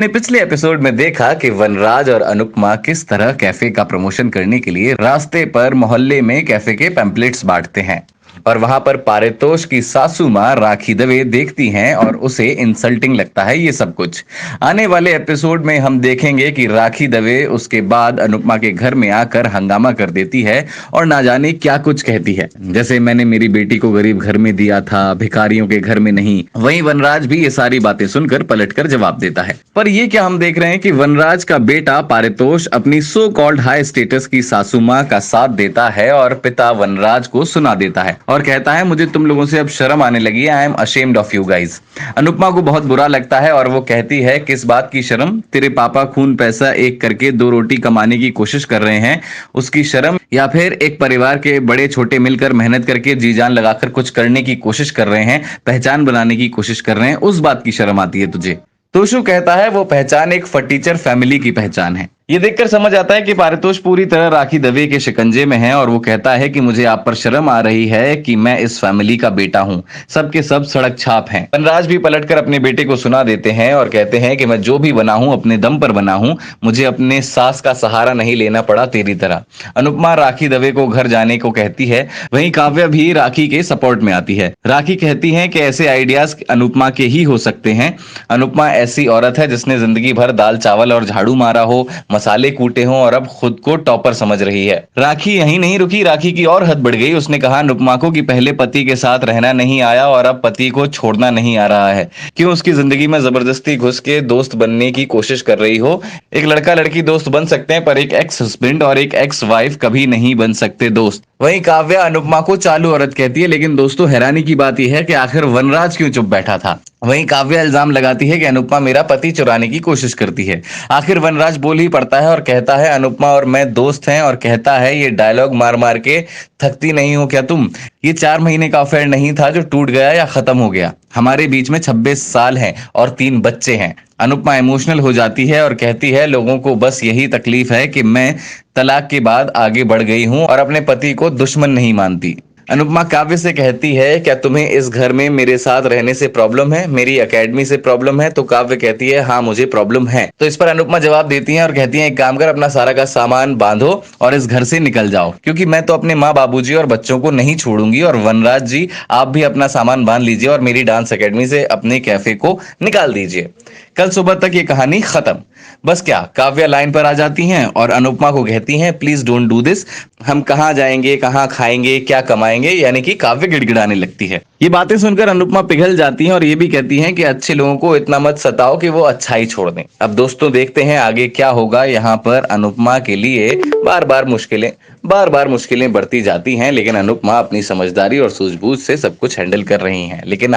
ने पिछले एपिसोड में देखा कि वनराज और अनुपमा किस तरह कैफे का प्रमोशन करने के लिए रास्ते पर मोहल्ले में कैफे के पैम्पलेट्स बांटते हैं। और वहां पर पारितोष की सासू माँ राखी दवे देखती हैं और उसे इंसल्टिंग लगता है ये सब कुछ। आने वाले एपिसोड में हम देखेंगे कि राखी दवे उसके बाद अनुपमा के घर में आकर हंगामा कर देती है और ना जाने क्या कुछ कहती है, जैसे मैंने मेरी बेटी को गरीब घर में दिया था, भिखारियों के घर में नहीं। वहीं वनराज भी ये सारी बातें सुनकर पलटकर जवाब देता है। पर ये क्या हम देख रहे हैं कि वनराज का बेटा पारितोष अपनी सो कॉल्ड हाई स्टेटस की सासू माँ का साथ देता है और पिता वनराज को सुना देता है और कहता है मुझे तुम लोगों से अब शर्म आने लगी है, I am ashamed of you guys. Anupama को बहुत बुरा लगता है और वो कहती है किस बात की शर्म, तेरे पापा खून पैसा एक करके दो रोटी कमाने की कोशिश कर रहे हैं उसकी शर्म, या फिर एक परिवार के बड़े छोटे मिलकर मेहनत करके जी जान लगाकर कुछ करने की कोशिश कर रहे हैं, पहचान बनाने की कोशिश कर रहे हैं, उस बात की शर्म आती है तुझे। तोशु कहता है वो पहचान एक फटीचर फैमिली की पहचान है। ये देखकर समझ आता है कि पारितोष पूरी तरह राखी दवे के शिकंजे में है और वो कहता है कि मुझे आप पर शर्म आ रही है कि मैं इस फैमिली का बेटा हूँ, सबके सब सड़क छाप हैं। वनराज भी पलटकर अपने बेटे को सुना देते हैं और कहते हैं कि मैं जो भी बना हूँ अपने दम पर बना हूँ, मुझे अपने सास का सहारा नहीं लेना पड़ा तेरी तरह। अनुपमा राखी दवे को घर जाने को कहती है, वहीं काव्या भी राखी के सपोर्ट में आती है। राखी कहती है कि ऐसे आइडियाज अनुपमा के ही हो सकते हैं। अनुपमा ऐसी औरत है जिसने जिंदगी भर दाल चावल और झाड़ू मारा हो, मसाले कूटे हों और अब खुद को टॉपर समझ रही है। राखी यहीं नहीं रुकी, राखी की और हद बढ़ गई। उसने कहा अनुपमा को कि पहले पति के साथ रहना नहीं आया और अब पति को छोड़ना नहीं आ रहा है, क्यों उसकी जिंदगी में जबरदस्ती घुस के दोस्त बनने की कोशिश कर रही हो। एक लड़का लड़की दोस्त बन सकते हैं पर एक एक्स हस्बैंड और एक एक्स वाइफ कभी नहीं बन सकते दोस्त। वहीं काव्या अनुपमा को चालू औरत कहती है, लेकिन दोस्तों हैरानी की बात यह है कि आखिर वनराज क्यों चुप बैठा था। वहीं काव्या इल्जाम लगाती है कि अनुपमा मेरा पति चुराने की कोशिश करती है। आखिर वनराज बोल ही पड़ता है और कहता है अनुपमा और मैं दोस्त हैं, और कहता है ये डायलॉग मार मार के थकती नहीं हो क्या तुम। ये 4 महीने का अफेयर नहीं था जो टूट गया या खत्म हो गया, हमारे बीच में 26 साल हैं और 3 बच्चे हैं। अनुपमा इमोशनल हो जाती है और कहती है लोगों को बस यही तकलीफ है कि मैं तलाक के बाद आगे बढ़ गई हूं और अपने पति को दुश्मन नहीं मानती। अनुपमा काव्य से कहती है क्या तुम्हें इस घर में मेरे साथ रहने से प्रॉब्लम है, मेरी एकेडमी से प्रॉब्लम है। तो काव्य कहती है हाँ मुझे प्रॉब्लम है। तो इस पर अनुपमा जवाब देती है और कहती है एक काम कर, अपना सारा का सामान बांधो और इस घर से निकल जाओ, क्योंकि मैं तो अपने माँ बाबूजी और बच्चों को नहीं छोड़ूंगी। और वनराज जी आप भी अपना सामान बांध लीजिए और मेरी डांस एकेडमी से अपने कैफे को निकाल दीजिए। कल सुबह तक ये कहानी खत्म। बस क्या, काव्या लाइन पर आ जाती हैं और अनुपमा को कहती हैं प्लीज डोंट डू दिस, हम कहाँ जाएंगे, कहाँ खाएंगे, क्या कमाएंगे, यानी कि काव्य गिड़गिड़ाने लगती है। ये बातें सुनकर अनुपमा पिघल जाती हैं और ये भी कहती हैं कि अच्छे लोगों को इतना मत सताओ कि वो अच्छाई छोड़ दें। अब दोस्तों देखते हैं आगे क्या होगा। यहाँ पर अनुपमा के लिए बार बार मुश्किलें बढ़ती जाती हैं, लेकिन अनुपमा अपनी समझदारी और सूझबूझ से सब कुछ हैंडल कर रही हैं। लेकिन